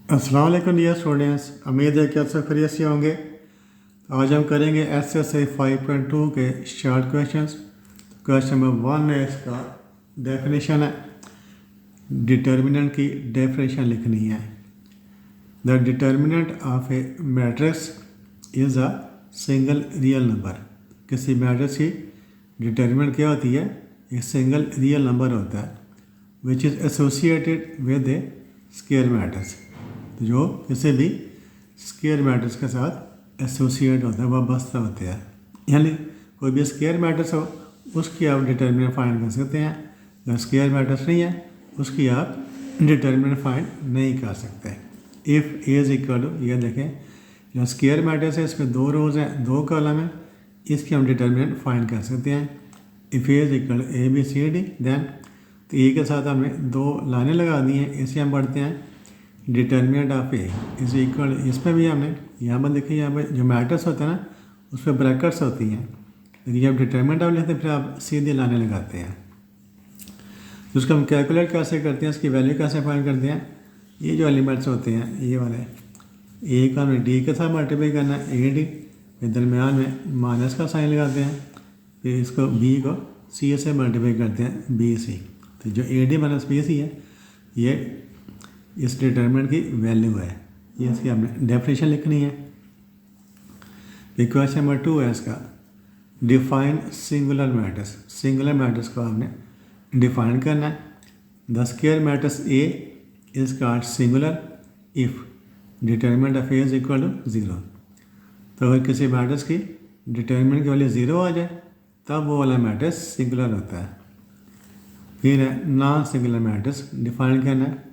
अस्सलाम वालेकुम dear students, उम्मीद है कि आप सब खैरियत से होंगे। आज हम करेंगे एसएसए 5.2 के शॉर्ट क्वेश्चंस। क्वेश्चन नंबर 1 है, इसका डेफिनेशन है, डिटर्मिनेंट की डेफिनेशन लिखनी है। The determinant of A matrix is a single real number. किसी मैट्रिक्स की डिटर्मिनेंट क्या होती है? एक सिंगल रियल नंबर होता है which is associated with A square matrix. जो किसी भी स्क्वायर मैट्रिक्स के साथ एसोसिएट होता है, वाबस्ता होते हैं। यानी कोई भी स्क्वायर मैट्रिक्स हो उसकी आप डिटर्मिनेंट फाइंड कर सकते हैं। अगर स्क्वायर मैट्रिक्स नहीं है उसकी आप डिटर्मिनेंट फाइंड नहीं कर सकते। If A is equal to, ये देखें, जो स्क्वायर मैट्रिक्स है इसमें 2 रोज हैं, 2 कॉलम है, इसकी हम डिटर्मिनेंट फाइंड कर सकते हैं। If A is equal to A B C D, then तो ए के साथ हमने 2 लाइनें लगा दी हैं। इसे हम पढ़ते हैं determinant of A is equal, इसमें भी हमने यहाँ पर देखिए, यहाँ पर जो मैट्रिक्स होता है ना उस पर ब्रैकेट्स होती हैं, लेकिन जब डिटर्मिनेंट आप लेते हैं फिर आप सीधे लाने लगाते हैं। तो उसको हम कैलकुलेट कैसे करते हैं, इसकी वैल्यू कैसे फाइंड करते हैं? ये जो एलिमेंट्स होते हैं ये वाले, ए का हमें डी के साथ मल्टीप्लाई करना है, ए डी, फिर दरमियान में माइनस का साइन लगाते हैं, फिर इसको बी को सी से मल्टीप्लाई करते हैं, बी सी। तो जो A D minus B C है ये इस डिटर्मिनेंट की वैल्यू है, ये इसकी हमने डेफिनेशन लिखनी है। फिर क्वेश्चन नंबर 2 है इसका, define singular matrix. Singular matrix को हमने डिफाइन करना है। The square matrix A is called singular if determinant of A is equal to 0। तो अगर किसी मैट्रिक्स की डिटर्मिनेंट की वैल्यू 0 आ जाए तब वो वाला मैट्रिक्स सिंगुलर होता है। फिर है नॉन सिंगुलर मैट्रिक्स डिफाइन करना है।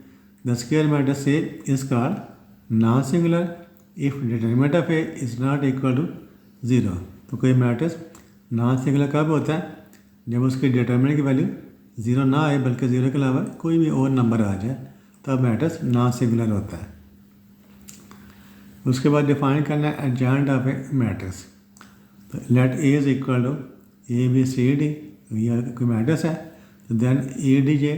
The square matrix A is called non-singular if determinant of A is not equal to 0। तो कोई मैट्रिक्स नॉन सिंगुलर कब होता है? जब उसकी डिटर्मिनेंट की वैल्यू 0 ना आए बल्कि 0 के अलावा कोई भी और नंबर आ जाए तब मैट्रिक्स नॉन सिंगुलर होता है। उसके बाद डिफाइन करना है एडजॉइंट ऑफ ए मैट्रिक्स। तो let A is equal to A B C D, ये कोई मैट्रिक्स है तो देन ए डी जे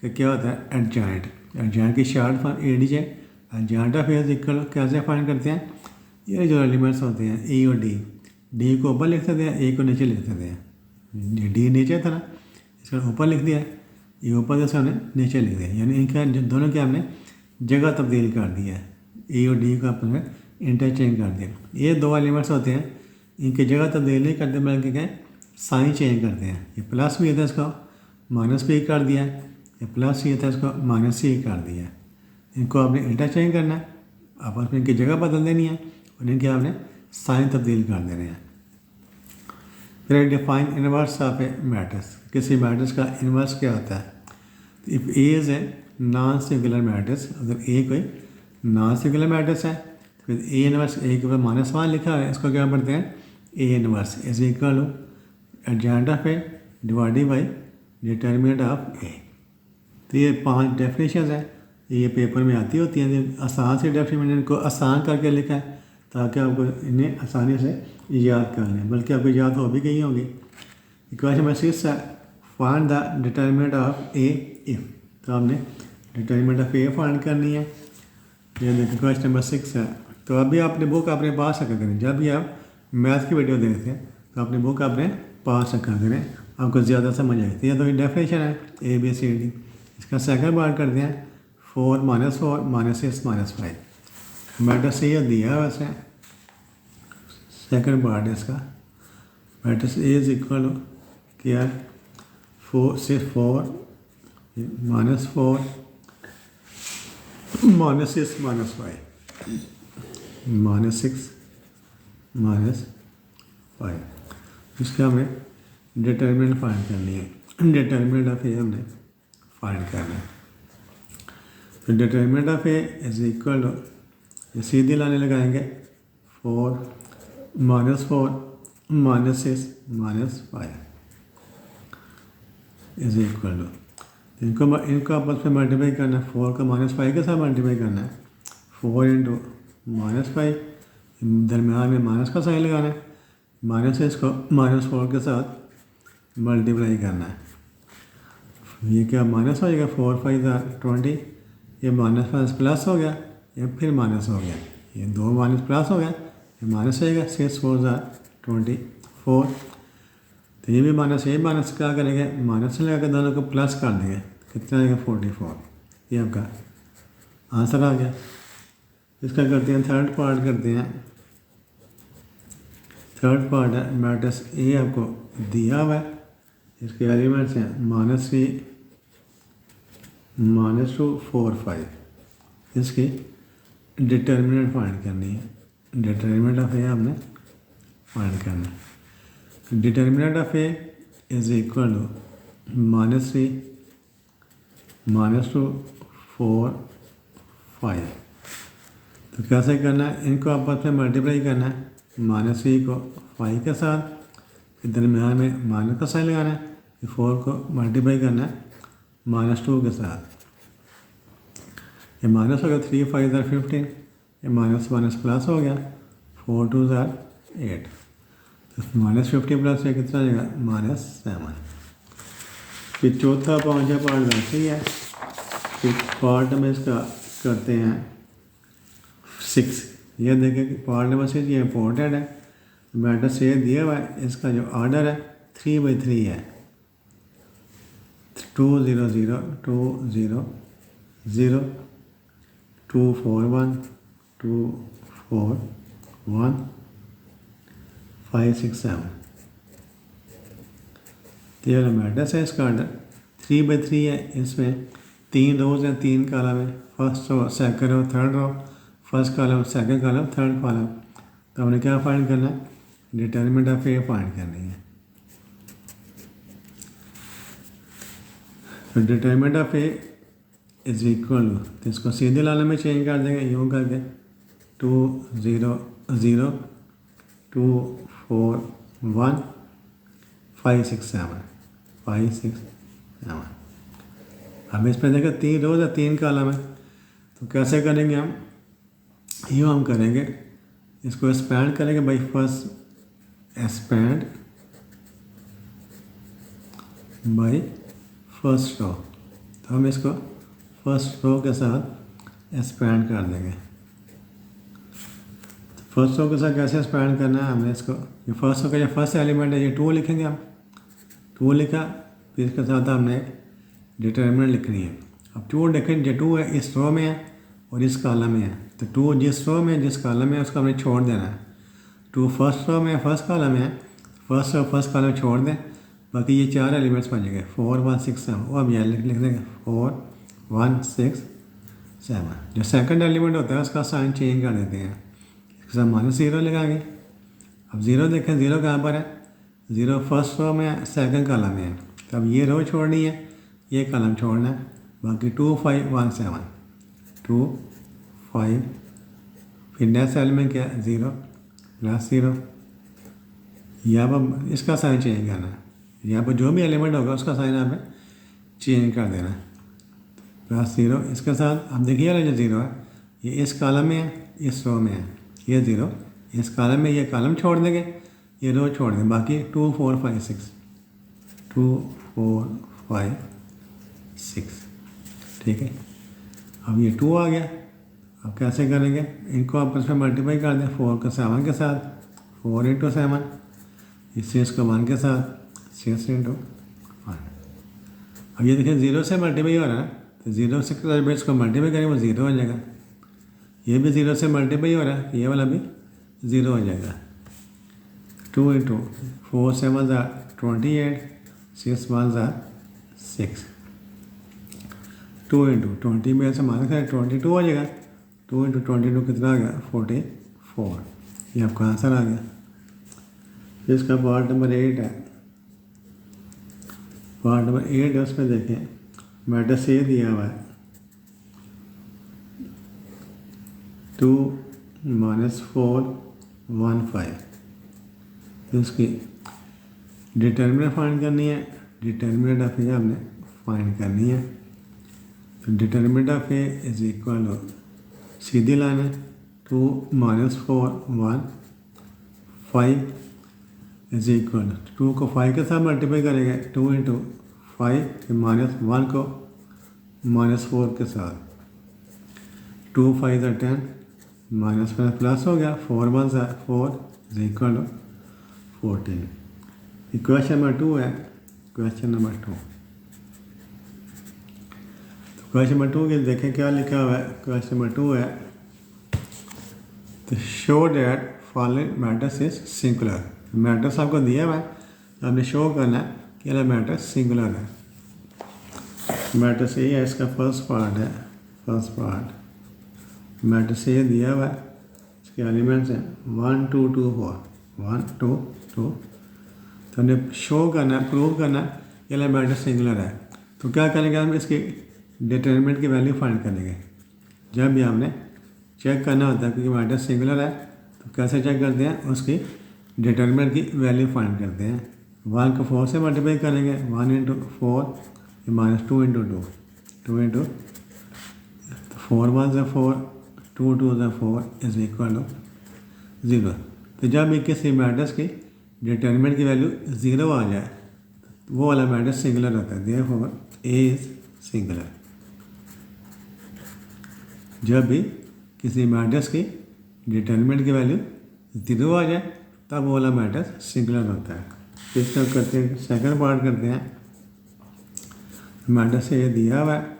का क्या होता है? एडजॉइंट। एडजॉइंट की short form A D J. Adjoint of A is equal कैसे फाइंड करते हैं? ये जो एलिमेंट्स होते हैं ए और डी, डी को ऊपर लिख सकते हैं, ए को नीचे लिख सकते हैं। डी नीचे था ना, इसका ऊपर लिख दिया, ये ऊपर से हमने नीचे लिख दिया, यानी इनका दोनों के हमने जगह तब्दील कर दिया है। ए और डी को आपने इंटरचेंज कर दिया। ये 2 एलिमेंट्स होते हैं, इनकी जगह तब्दील नहीं करते बल्कि क्या साइन चेंज करते हैं। ये प्लस भी था, इसको माइनस भी कर दिया, ये प्लस ये था, इसको माइनस सी कर दिया। इनको आपने इंटरचेंज करना है, आपस में इनकी जगह बदल देनी है और इनके आपने साइन तब्दील कर देने हैं। फिर define inverse of A matrix. किसी मैट्रिक्स का इनवर्स क्या होता है? If A is a non singular matrix, अगर ए कोई नॉन सिंगुलर मैट्रिक्स है फिर ए इनवर्स, ए के ऊपर -1 लिखा है, इसको क्या पढ़ते हैं? A inverse is equal to adjoint of A divided by determinant of A. तो ये 5 डेफिनेशन है, ये पेपर में आती होती हैं। आसान से डेफिनेशन को आसान करके लिखा है ताकि आपको इन्हें आसानी से याद कर लें, बल्कि आपको याद हो भी गई होंगी। क्वेश्चन नंबर 6 है, find the determinant of A if. तो आपने डिटर्मिनेंट ऑफ ए फाइंड करनी है। ये देखिए क्वेश्चन नंबर 6 है। तो अभी आपने बुक अपने पास रखा करें, जब भी आप मैथ की वीडियो देखते हैं तो अपनी बुक अपने पास रखा करें, आपको ज़्यादा समझ आती है। तो ये डेफिनेशन है ए बी सी डी। इसका सेकंड पार्ट करते हैं 4 - 4 - 6 - 5। मैट्रिक्स ये दिया है वैसे, सेकंड पार्ट है इसका। Matrix A is equal to क्या? 4 - 4 - 4 - 6 - 5 -6 -5। इसका हमें डिटर्मिनेंट फाइंड करनी है। डिटर्मिनेंट ऑफ ए हमने फाइंड करना है। तो determinant of A is equal to, ये सीधी लाने लगाएंगे, 4 - 4 - 6 - 5 इज इक्वल टू, इनको आपस में मल्टीप्लाई करना है। 4 को -5 के साथ मल्टीप्लाई करना है, 4 × -5, दरमियान में माइनस का साइन लगाना है, -6 को -4 के साथ मल्टीप्लाई करना है। ये क्या माइनस हो जाएगा, 4 × 5 = 20, ये -5 प्लस हो गया, ये फिर माइनस हो गया, ये 2 माइनस प्लस हो गया, ये माइनस होएगा 6 4 24। तो ये भी माइनस, ये माइनस क्या करेंगे, माइनस लगा के दोनों को प्लस कर देंगे, कितना आएगा 44। ये आपका आंसर आ गया। इसका करते हैं थर्ड पार्ट करते हैं। थर्ड पार्ट है मैट्रिक्स ए आपको दिया हुआ है, इसके एलिमेंट्स हैं -3 -2 4 5। इसकी डिटर्मिनेंट फाइंड करनी है, डिटर्मिनेंट ऑफ ए हमने फाइंड करना है। Determinant of A is equal to -3 -2 4 5। तो कैसे करना है, इनको आपस में मल्टीप्लाई करना है, -3 को 5 के साथ, फिर दरमियान में माइनस का साइन लगाना है, फिर 4 को मल्टीप्लाई करना है -2 के साथ। ये माइनस हो गया, 3 5 15, ये माइनस माइनस प्लस हो गया, 4 2 8। तो -50 प्लस ये कितना आ जाएगा -7। फिर चौथा पाँचवा पार्ट वैसे ही है। फिर पार्ट में इसका करते हैं 6। ये देखें कि पार्ट नंबर 6 ये इम्पोर्टेंट है। मैट्रिक्स ए दिया हुआ है, इसका जो ऑर्डर है 3/3 है, 2 0 0 2 0 0 2 4 1 2 4 1 5 6 7। तो ये मैट्रिक्स है, इसका ऑर्डर 3/3 है। इसमें 3 रोज हैं, 3 कॉलम है, first row second row third row, first column second column third column. तो हमने क्या फाइंड करना है, डिटर्मिनेंट ऑफ ए फाइंड करनी है। तो determinant of A is equal to, तो इसको सीधे लाने में चेंज कर देंगे यूँ करके, 2 0 0 2 4 1 5 6 7 5 6 7। अब इस पर देखें 3 रोज है, 3 कॉलम है। तो कैसे करेंगे हम, यूँ हम करेंगे, इसको एक्सपैंड करेंगे by first expand by first row. तो हम इसको फर्स्ट रो के साथ एक्सपैंड कर देंगे। तो फर्स्ट रो के साथ कैसे एक्सपैंड करना है, हमने इसको, ये फर्स्ट रो का जो फर्स्ट एलिमेंट है ये 2 लिखेंगे हम, 2 लिखा, फिर इसके साथ हमने डिटर्मिनेंट लिखनी है। अब 2 देखें, जो 2 है इस रो में है और इस कॉलम में है, तो 2 जिस रो में जिस कॉलम में है उसको हमने छोड़ देना है। 2 फर्स्ट रो में फर्स्ट कॉलम है, फर्स्ट रो फर्स्ट कॉलम छोड़ दें, बाकी ये 4 एलिमेंट्स बन जाएंगे 4 1 6 7। वो अब ये लिख देंगे 4 1 6 7। जो सेकंड एलिमेंट होता है उसका साइन चेंज कर देते हैं, इसके साथ -0 लगाएंगे। अब 0 देखें, 0 कहाँ पर है, 0 फर्स्ट रो में है, सेकंड कॉलम में है। तो अब ये रो छोड़नी है, ये कॉलम छोड़ना है, बाकी 2 5 1 7 2 5। फिर नेक्स्ट एलिमेंट क्या है, 0 +0। यहाँ पर इसका साइन चेंज करना है, यहाँ पर जो भी एलिमेंट होगा उसका साइन आप चेंज कर देना है, +0। इसके साथ अब देखिए वाला जो 0 है ये इस कॉलम में है, इस रो में है, ये 0 इस कॉलम में, ये कॉलम छोड़ देंगे, ये रो छोड़ देंगे, बाकी 2 4 5 6 2 4 5 6। ठीक है, अब ये 2 आ गया। अब कैसे करेंगे, इनको आपस में मल्टीप्लाई कर दें 4 को 7 के साथ, 4 × 7, इस 6 को 1 के साथ 6 × 1। अब ये देखिए 0 से मल्टीप्लाई हो रहा है, तो 0 से एलिमेंट्स को मल्टीप्लाई करेंगे वो 0 हो जाएगा। ये भी 0 से मल्टीप्लाई हो रहा है, ये वाला भी 0 हो जाएगा। 2 × 4 7 28 6 1 6। 2 × 20 में से माइनस करें 22 हो जाएगा। 2 × 22 कितना आ गया 44। ये आपका आंसर आ गया। इसका पार्ट नंबर 8 है। पार्ट नंबर 8 है, उसमें देखें मैट्रिक्स ए दिया हुआ है 2 -4 1 5। तो इसकी डिटर्मिनेंट फाइंड करनी है, डिटर्मिनेंट ऑफ ए हमने फाइंड करनी है। तो determinant of A is equal to, सीधी लाइन है, 2 -4 1 5 इज इक्वल 2 को 5 के साथ मल्टीप्लाई करेंगे, 2 × 5, फिर -1 को -4 के साथ, 2 5 10, माइनस में प्लस हो गया, 4 1 4 is equal to 14। Question number 2 है। क्वेश्चन नंबर 2, क्वेश्चन नंबर 2 के देखें क्या लिखा हुआ है। क्वेश्चन नंबर 2 है, तो show that following matrix is singular. Matrix आपको दिया हुआ है, आपने शो करना है कि ये मैट्रिक्स सिंगुलर है। मैट्रिक्स ए है, इसका फर्स्ट पार्ट है, फर्स्ट पार्ट मैट्रिक्स ए दिया हुआ है, इसके एलिमेंट्स हैं 1 2 2 4, 1 2 2। तो हमने शो करना है, प्रूव करना है ये मैट्रिक्स सिंगुलर है। तो क्या करेंगे हम, इसकी डिटरमिनेंट की वैल्यू फाइंड करेंगे। जब भी हमने चेक करना होता है क्योंकि मैट्रिक्स सिंगुलर है, तो कैसे चेक करते हैं, उसकी डिटरमिनेंट की वैल्यू फाइंड करते हैं। 1 को 4 से मल्टीप्लाई करेंगे, 1 × 4 माइनस 2 × 2, 2 × 4 1 से 4, 2 2 से 4 इज इक्वल टू 0। तो जब भी किसी मैट्रिक्स की डिटरमिनेंट की वैल्यू 0 आ जाए, वो वाला मैट्रिक्स सिंगुलर होता है। Therefore A is singular. जब भी किसी मैट्रिक्स की डिटरमिनेंट की वैल्यू 0 आ जाए, तब वो वाला मैट्रिक्स सिंगुलर होता है। इसका करते हैं, सेकंड पार्ट करते हैं। मैट्रिक्स से ये दिया हुआ है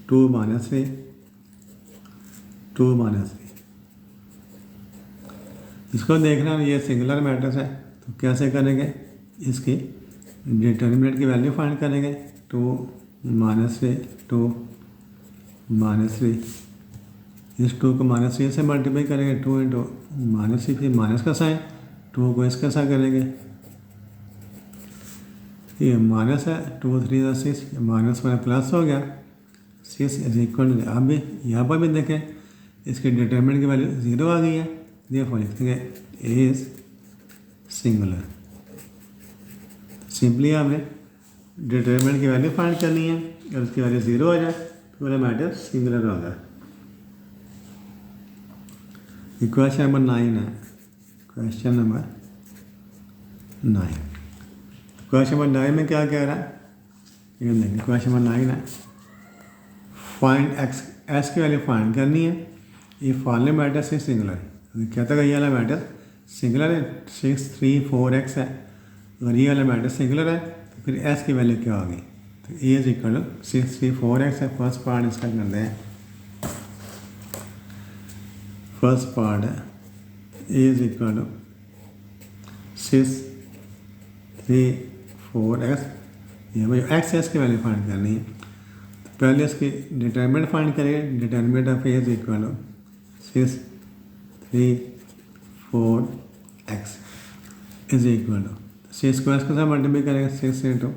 2 -3, 2 -3। इसको देखना है ये सिंगुलर मैट्रिक्स है, तो कैसे करेंगे, इसकी डिटरमिनेंट की वैल्यू फाइंड करेंगे। 2 -3, 2 -3, इस 2 को -3 से मल्टीप्लाई करेंगे, 2 × -3, फिर माइनस का साइन, 2 को इसका साइन करेंगे, ये माइनस है, 2 3 6, माइनस में प्लस हो गया, 6 इज इक्वल टू। अब भी यहाँ पर भी देखें, इसकी डिटरमिनेंट की वैल्यू 0 आ गई है, देयरफॉर लिखेंगे ए इज सिंगुलर। सिंपली हमें डिटरमिनेंट की वैल्यू फाइंड करनी है, अगर उसकी वैल्यू 0 आ जाए तो वाला मैट्रिक्स सिंगुलर होगा। क्वेश्चन नंबर 9 है। क्वेश्चन नंबर 9, क्वेश्चन नंबर 9 में क्या कह रहा है, ये देखिए क्वेश्चन नंबर 9 है। फाइंड एक्स, एस की वैल्यू फाइंड करनी है। ये फॉलोइंग मैट्रिक्स इज सिंगुलर। कहता है ये वाला मैट्रिक्स सिंगुलर है, 6 3 4 x है। अगर ये वाला मैट्रिक्स सिंगुलर है तो फिर एस की वैल्यू क्या होगी, तो A is equal to 6 3 4 x है। फर्स्ट पार्ट इसका करते हैं। फर्स्ट पार्ट है A is equal to 6 3 4 x। ये भाई एक्स एस की वैल्यू फाइंड करनी है, तो पहले इसकी डिटरमिनेंट फाइंड करेंगे। Determinant of A is equal to 6 3 4 x is equal to 6 को इसके साथ मल्टीप्लाई करेंगे, 6 ×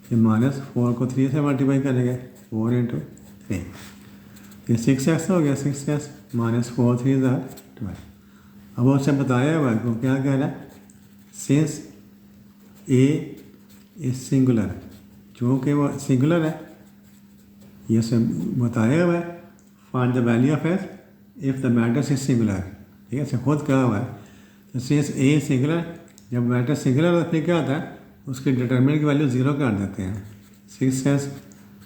ये माइनस 4 को 3 से मल्टीप्लाई करेंगे, 4 × 3, ये 6x हो गया, 6x माइनस 4 3 12। अब उससे बताया हुआ है क्या कह रहा है, सिंस ए इज सिंगुलर, जो कि वो सिंगुलर है, ये सब बताया हुआ है। Find the value of S if the matrix is singular. ठीक है, इसे खुद कहा हुआ है। तो सिंस ए सिंगुलर, जब मैट्रिक्स सिंगुलर होता है फिर क्या होता है, उसकी डिटरमिनेंट की वैल्यू 0 कर देते हैं। 6s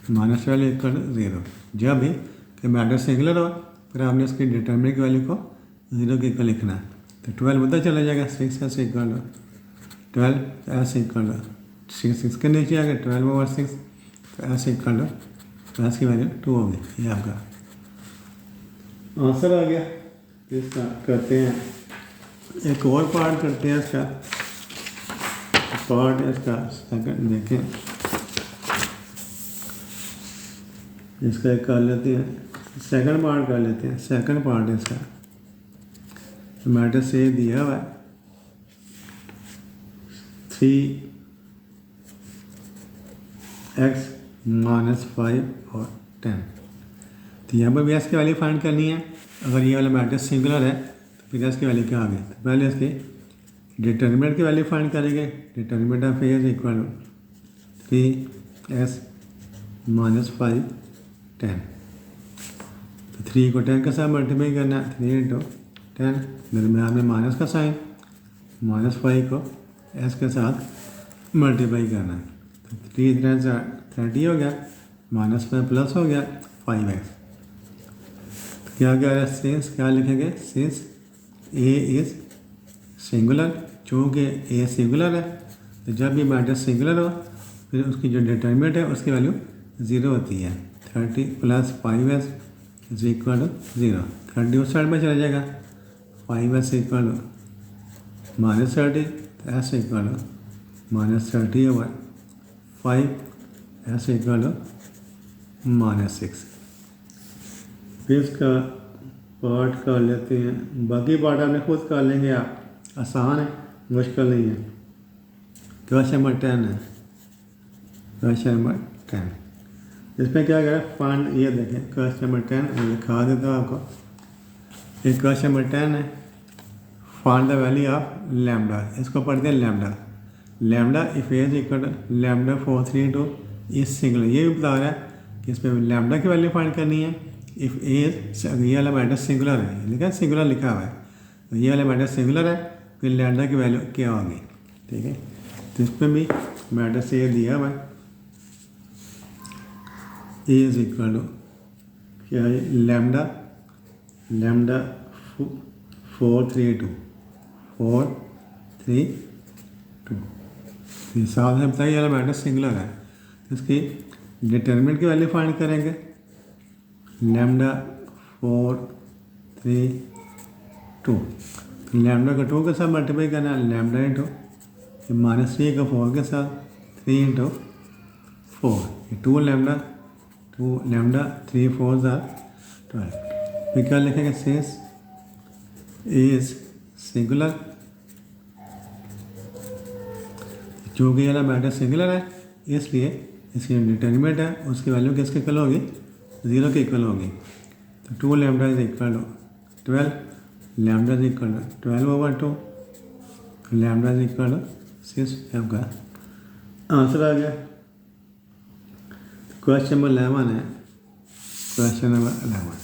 minus value equal to 0। जब भी कि मैट्रिक्स सिंगुलर हो, फिर आपने उसकी डिटरमिनेंट की वैल्यू को 0 के इक्वल लिखना है। तो 12 पता चला जाएगा, 6s equal to 12s equal to 6 के नीचे आ गया 12/6, तो s इक्वल टू s की वैल्यू 2 होगी। ये आपका आंसर आ गया। इसका करते हैं, एक और पार्ट करते हैं। इसका पार्ट है, इसका सेकंड देखें, इसका एक कर लेते हैं, सेकंड पार्ट कर लेते हैं। सेकंड पार्ट है इसका, मैट्रिक्स ए दिया हुआ है 3x - 5 और 10। तो यहाँ पर भी एस की वैल्यू फाइंड करनी है। अगर ये वाला मैट्रिक्स सिंगुलर है तो फिर एस की वैल्यू क्या आ गई, तो पहले इसकी डिटरमिनेंट की वैल्यू फाइंड करेंगे। Determinant of A is equal to 3s - 5 10। तो 3 को 10 के साथ मल्टीप्लाई करना है, 3 × 10, दरम्यान में माइनस का साइन, -5 को एस के साथ मल्टीप्लाई करना है। तो 3 × 30 हो गया, माइनस में प्लस हो गया 5x। क्या कह रहा है, सिंस क्या लिखेंगे, सिंस ए इज़ सिंगुलर, चूँकि ए सिंगुलर है तो जब भी मैटर सिंगुलर हो फिर उसकी जो डिटर्मिनेंट है उसकी वैल्यू 0 होती है। 30 + 5s इज इक्वल टू 0। 30 उस साइड में चला जाएगा, 5s equal to -30, s equal to -30/5, s equal to -6। फिर इसका पार्ट कर लेते हैं, बाकी पार्ट आपने खुद कर लेंगे आप, आसान है, मुश्किल नहीं है। क्वेश्चन नंबर 10 है, क्वेश्चन नंबर 10 इसमें क्या करें, फाइंड, ये देखें क्वेश्चन नंबर 10 मैं लिखा देता हूँ आपको। एक क्वेश्चन नंबर 10 है, find the value of lambda. इसको पढ़ते हैं lambda. Lambda if A is equal to lambda 432 is singular. ये भी बता रहा है कि इसमें लैम्डा की वैल्यू फाइंड करनी है। इफ़ ए ये वाला मैटर सिंगुलर है, लिखा है सिंगुलर लिखा हुआ है, तो ये वाला मैटर सिंगुलर है, फिर लैम्डा की वैल्यू क्या होगी, ठीक है। तो इसमें भी मैटर से ये दिया हुआ है, ए इज इक्वल टू क्या है, लैम्डा 432 हिसाब से बताइए वाला मैटर सिंगुलर है, तो इसकी डिटर्मिनेंट की वैल्यू फाइंड करेंगे। लैम्डा 432, लैम्डा को 2 के साथ मल्टीप्लाई करना है, लैम्डा इंटू -3 का 4 के साथ 3 × 4, 2 लैम्डा 3 4 12। फिर क्या लिखेंगे, सिंस इज सिंगुलर, चूँकि ये मैटर सिंगुलर है इसलिए इसकी डिटर्मिनेंट है उसकी वैल्यू किसके इक्वल होगी, 0 के इक्वल होगी। तो 2 lambda is equal to 12, lambda is equal to 12/2, lambda is equal to 6। आपका आंसर आ गया। क्वेश्चन नंबर 11 है, क्वेश्चन नंबर 11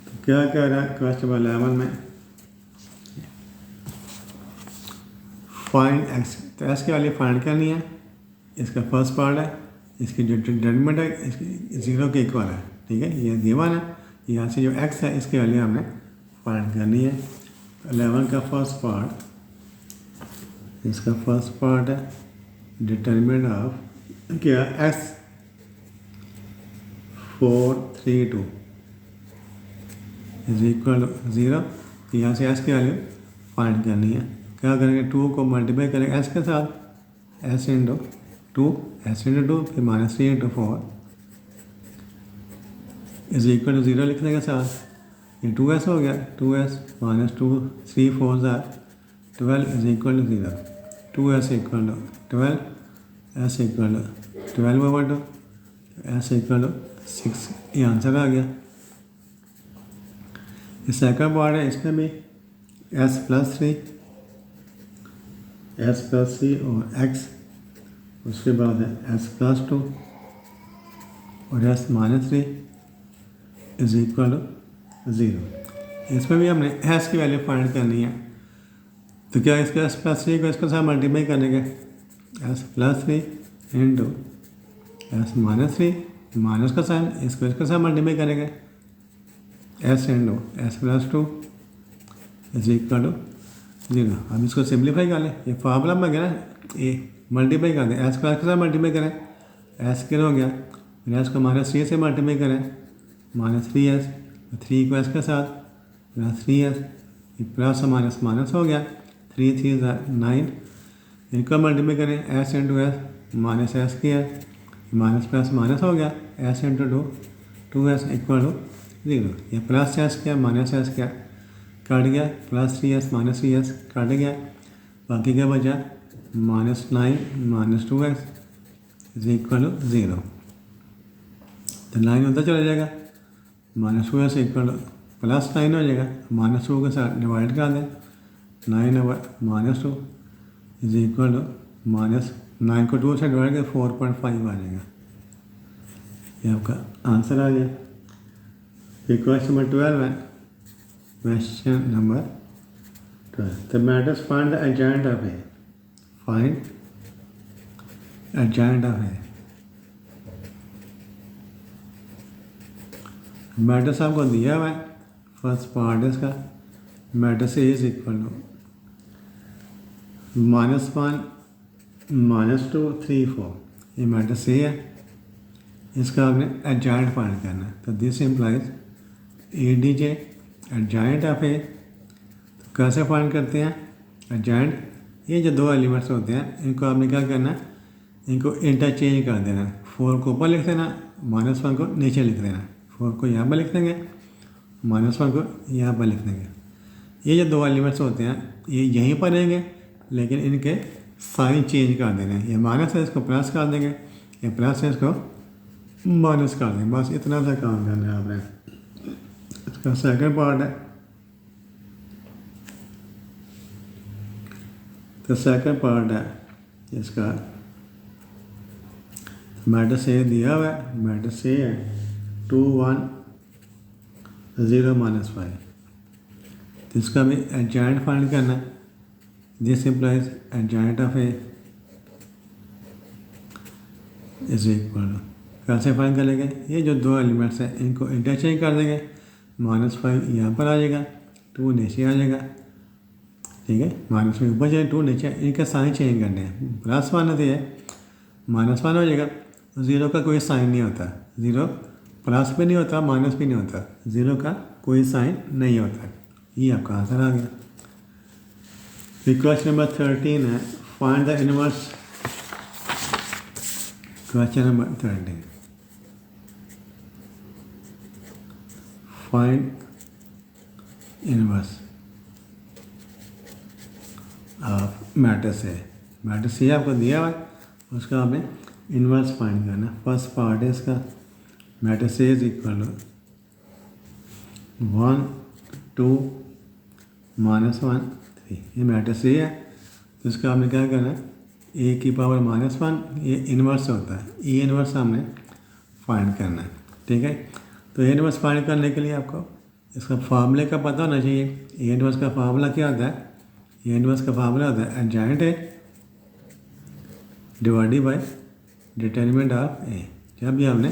तो क्या कह रहा है क्वेश्चन नंबर 11 में, फाइंड एक्स। तो एक्स की वैल्यू फाइंड करनी है, इसका फर्स्ट पार्ट है, इसकी जो डिटर्मिनेंट है इसकी 0 के इक्वल है, ठीक है, ये गिवन है। यहाँ से जो एक्स है इसकी वैल्यू हमने फाइंड करनी है। 11 का फर्स्ट पार्ट, इसका फर्स्ट पार्ट है डिटर्मिनेंट ऑफ क्या, एक्स 432 इज इक्वल टू 0। यहाँ से एक्स की वैल्यू फाइंड करनी है। क्या करेंगे, 2 को मल्टीप्लाई करेंगे एस के साथ, एस इंटू 2, फिर -3 × 4 इज इक्वल टू 0 लिखने के साथ ये 2s हो गया, 2s -2 3 4 12 is equal to 0, 2s equal to 12, s equal to 12/2, s equal to 6। ये आंसर आ गया। ये सेकंड पार्ट है, इसमें भी s + 3 और x, उसके बाद है s + 2 और s -3 इज इक्वल टू 0। इसमें भी हमने s की वैल्यू फाइंड करनी है। तो क्या इसका s + 3 को इसके साथ मल्टीप्लाई करेंगे, s + 3 इंटू s -3, माइनस का साइन, इसको इसके साथ मल्टीप्लाई करेंगे, s into s + 2 is equal to 0। हम इसको सिंप्लीफाई कर लें, ये फार्मूला में गया ना, ये मल्टीप्लाई कर दें, एस को के साथ मल्टीप्लाई करें, एस कितना हो गया, फिर एस को -3 से मल्टीप्लाई करें, -3s, 3 को एस के साथ +3s, प्लस माइनस माइनस हो गया, 3 3 9, इनको मल्टीप्लाई करें, S into S minus S की है, माइनस प्लस माइनस हो गया, S into 2s equal to 0। ये प्लस एस क्या माइनस एस क्या कट गया, +3s -3s कट गया, बाकी क्या बचा, -9 -2s इज इक्वल टू 0। तो 9 उधर चला जाएगा, -2s इक्वल टू +9 हो जाएगा, -2 के साथ डिवाइड कर दें, 9/-2 इज इक्वल टू -9 को 2 से डिवाइड कर 4.5 आ जाएगा। ये आपका आंसर आ गया। फिर क्वेश्चन नंबर 12 है, question number 12, the matters find the adjoint of A, find adjoint of A. Matrix आपको दिया हुआ है, फर्स्ट पार्ट है इसका, matrix A is equal to -1 -2 3 4, ये मैट्रिक्स ए है, इसका आपने एडजॉइंट फाइंड करना है। तो this implies ADJ adjoint of A. तो कैसे फाइंड करते हैं एडजॉइंट? ये जो दो एलिमेंट्स होते हैं इनको आपने क्या करना है, इनको इंटरचेंज कर देना। 4 को ऊपर लिख देना, -1 को नीचे लिख देना। 4 को यहाँ पर लिख देंगे, -1 को यहाँ पर लिख देंगे। ये जो दो एलिमेंट्स होते हैं ये यहीं पर रहेंगे, लेकिन इनके साइन चेंज कर देने। ये माइनस है, इसको प्लस कर देंगे, ये प्लस है, इसको माइनस कर देंगे। बस इतना सा काम करना है आपने। इसका सेकंड पार्ट है, तो सेकंड पार्ट है इसका मैट्रिक्स ए दिया हुआ है, मैट्रिक्स ए है 2 1 0 -5। तो इसका भी एडजॉइंट फाइंड करना है। This implies adjoint of A is equal to, कैसे फाइंड करेंगे? ये जो दो एलिमेंट्स हैं इनको इंटरचेंज कर देंगे। -5 यहाँ पर आ जाएगा, 2 नीचे आ जाएगा, ठीक है। -5 ऊपर जाए, 2 नीचे, इनका साइन चेंज करने हैं। +1 होती है, -1 हो जाएगा। 0 का कोई साइन नहीं होता, 0 प्लस भी नहीं होता, माइनस भी नहीं होता, 0 का कोई साइन नहीं होता। ये आपका आंसर आ गया। क्वेश्चन नंबर 13 है, find the inverse. Question number 13, find inverse of matrix A. Matrix A आपको दिया हुआ है, उसका आपने इनवर्स फाइंड करना। फर्स्ट पार्ट है इसका, matrix A is equal to 1 2 -1 3। ये मैट्रिक्स ए है, तो इसका आपने क्या करना है, ए की पावर -1, ये इनवर्स होता है, ए इनवर्स हमने फाइंड करना है, ठीक है। तो ए इनवर्स फाइंड करने के लिए आपको इसका फार्मूले का पता होना चाहिए। ए इनवर्स का फार्मूला क्या होता है? ए इनवर्स का फार्मूला होता है adjoint A divided by determinant of A. जब भी हमने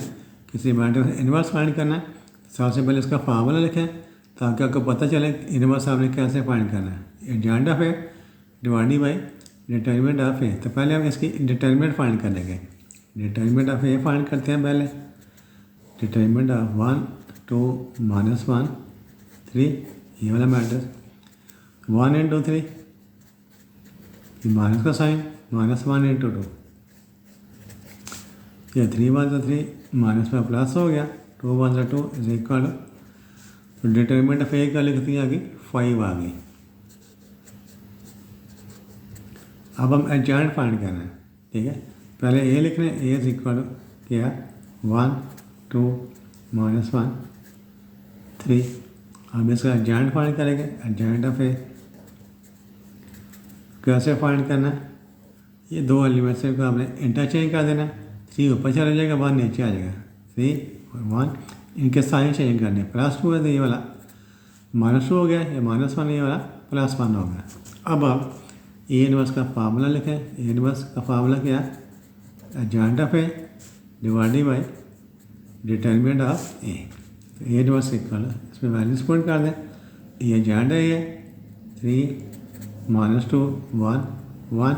किसी मैट्रिक्स का इनवर्स फाइंड करना है, सबसे पहले इसका फार्मूला लिखें ताकि आपको पता चले इनवर्स आपने कैसे फाइंड करना है। Adjoint of A divided by determinant of A. तो पहले हम इसकी डिटरमिनेंट फाइंड करेंगे। डिटरमिनेंट ऑफ ए फाइंड करते हैं पहले। डिटरमिनेंट ऑफ 1 2 -1 3, ये वाला मैट्रिक्स 1 × 3, माइनस का साइन, -1 × 2, ये 3 1 3, माइनस में प्लस हो गया, 2 1 2 इज इक्वल। तो डिटरमिनेंट ऑफ ए का लिखती है आगे 5 आ गई। अब हम एडजॉइंट फाइंड करना है, ठीक है। पहले ए लिख रहे हैं, ए इज इक्वल क्या 1 2 -1 3। हम इसका एडजॉइंट फाइंड करेंगे। एडजॉइंट ऑफ ए कैसे फाइंड करना है? ये दो एलिमेंट्स को हमने इंटरचेंज कर देना है। 3 ऊपर चला जाएगा, 1 नीचे आ जाएगा। 3 और 1 इनके साइन चेंज करने। +2 है तो ये वाला -2 हो गया, ये -1 ये वाला +1 हो गया। अब आप ए इनवर्स का फार्मूला लिखें। ए इनवर्स का फार्मूला क्या है? Adjoint of A divided by determinant of A. तो ए इनवर्स इक्वल, इसमें वैल्यूज पुट कर दें। ये एडजॉइंट है, ये 3 -2 1 1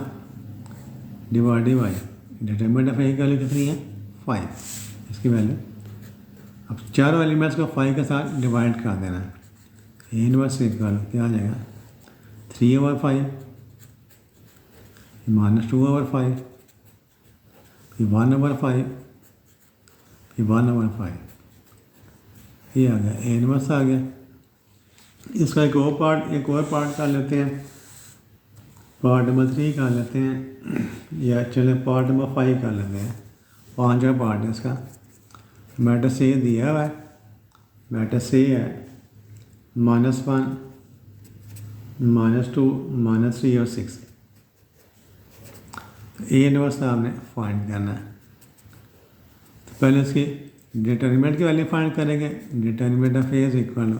डिवाइडेड बाय डिटरमिनेंट ऑफ ए की वैल्यू कितनी है 5, इसकी वैल्यू। अब चारों एलिमेंट्स को 5 के साथ डिवाइड कर देना है। ए इनवर्स इक्वल क्या आ जाएगा 3/5 -2/5 फिर 1/5 फिर 1/5, ये आ गया ए इनवर्स आ गया। इसका एक और पार्ट कर लेते हैं। पार्ट नंबर 3 कर लेते हैं, या चले पार्ट नंबर 5 कर लेते हैं। 5वां पार्ट है इसका। मैट्रिक्स ए दिया हुआ है, मैट्रिक्स ए है -1 -2 -3 और 6। ए इनवर्स आपने फाइंड करना है। तो पहले इसकी डिटरमिनेंट की वैल्यू फाइंड करेंगे। Determinant of A is equal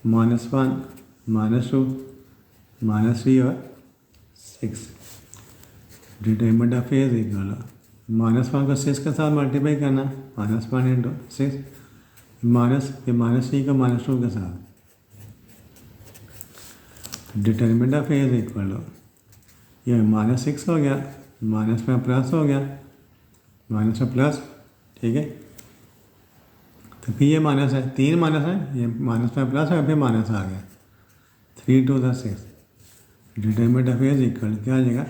-1 -2 -3 और 6। Determinant of A is equal -1 को 6 के साथ मल्टीप्लाई करना, -1 × 6 माइनस ये -3 का -2 के साथ determinant of A is equal to ये -6 हो गया, माइनस में प्लस हो गया, माइनस में प्लस, ठीक है। तो फिर ये माइनस है, 3 माइनस है, ये माइनस में प्लस है, फिर माइनस आ गया, 3 2 6। Determinant of A is equal क्या आ जाएगा,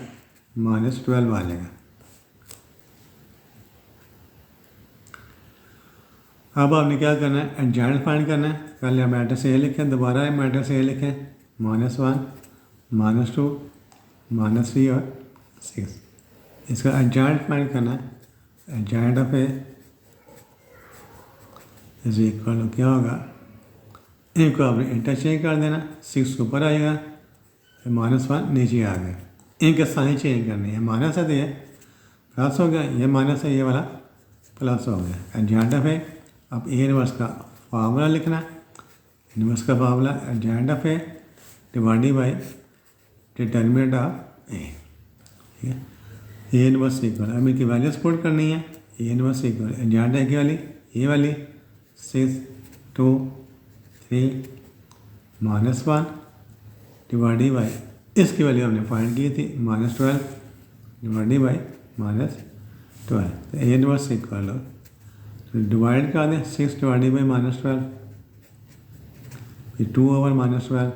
-12 आ जाएगा। अब आपने क्या करना है, एडजॉइंट फाइंड करना है। पहले मैट्रिक्स ए लिखें, दोबारा मैट्रिक्स ए लिखें, -1 -2 -3 और 6। इसका एडजॉइंट फाइंड करना है। Adjoint of A is equal to क्या होगा, इनको आपने इंटरचेंज कर देना, 6 ऊपर आएगा, -1 नीचे आ गया। इनके साइन चेंज करनी है, माइनस है तो ये प्लस हो गया, ये माइनस है, ये वाला प्लस हो गया। एडजॉइंट ऑफ ए, अब ए इनवर्स का फार्मूला लिखना है। इनवर्स का formula adjoint of A divided by determinant of A, ठीक है। ए इनवर्स इक्वल, अब इनकी वैल्यूज पुट करनी है। ए इनवर्स इक्वल एडजॉइंट है की वाली, ये वाली 6 2 3 -1 डिवाइडेड बाई, इसकी वैल्यू हमने फाइंड की थी -12 डिवाइडेड बाई -12। तो ए इनवर्स इक्वल तो डिवाइड कर दें, 6 डिवाइडेड बाई -12, फिर 2 ओवर -12,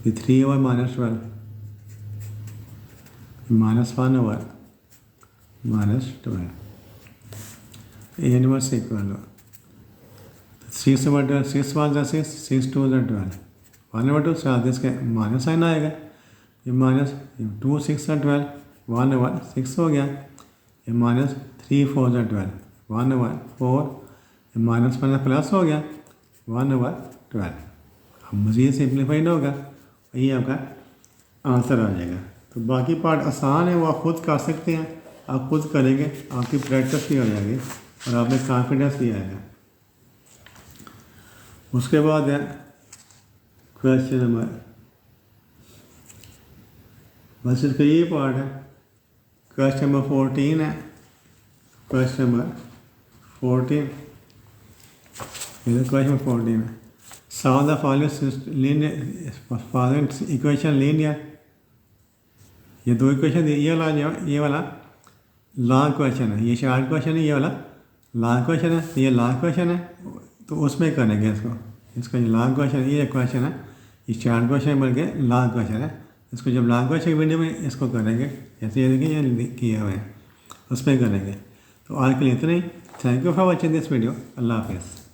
फिर 3 ओवर -12, -1 ओवर -12। ए इनवर्स इक्वल 6 ओवर 12, 6 1 6, 6 2 12, 1 ओवर 2 साथ इसके माइनस साइन आएगा, ये माइनस 2 6 12, 1 ओवर 6 हो गया, ये -3 4 12, 1 ओवर 4, माइनस प्लस हो गया, 1 ओवर 12। अब मज़ीद सिंप्लीफाइड होगा, यही आपका आंसर आ जाएगा। तो बाकी पार्ट आसान है, वो आप खुद कर सकते हैं, आप खुद करेंगे, आपकी प्रैक्टिस भी हो जाएगी और आप में कॉन्फिडेंस भी आएगा। उसके बाद है क्वेश्चन नंबर, बस इसका ये पार्ट है। क्वेश्चन नंबर 14 है, क्वेश्चन नंबर 14, क्वेश्चन 14 है, solve the following equation linear. ये 2 इक्वेशन, ये वाला लॉन्ग क्वेश्चन है, ये शॉर्ट क्वेश्चन है, ये वाला लॉन्ग क्वेश्चन है, ये लॉन्ग क्वेश्चन है, तो उसमें करेंगे इसका ये लॉन्ग क्वेश्चन, ये क्वेश्चन है, ये शॉर्ट क्वेश्चन बन के लॉन्ग क्वेश्चन है। इसको जब लॉन्ग क्वेश्चन वीडियो में इसको करेंगे, जैसे ये देखिए ये किए हुए हैं, उसमें करेंगे। तो आज के लिए इतना ही। Thank you for watching this video. अल्लाह हाफिज़।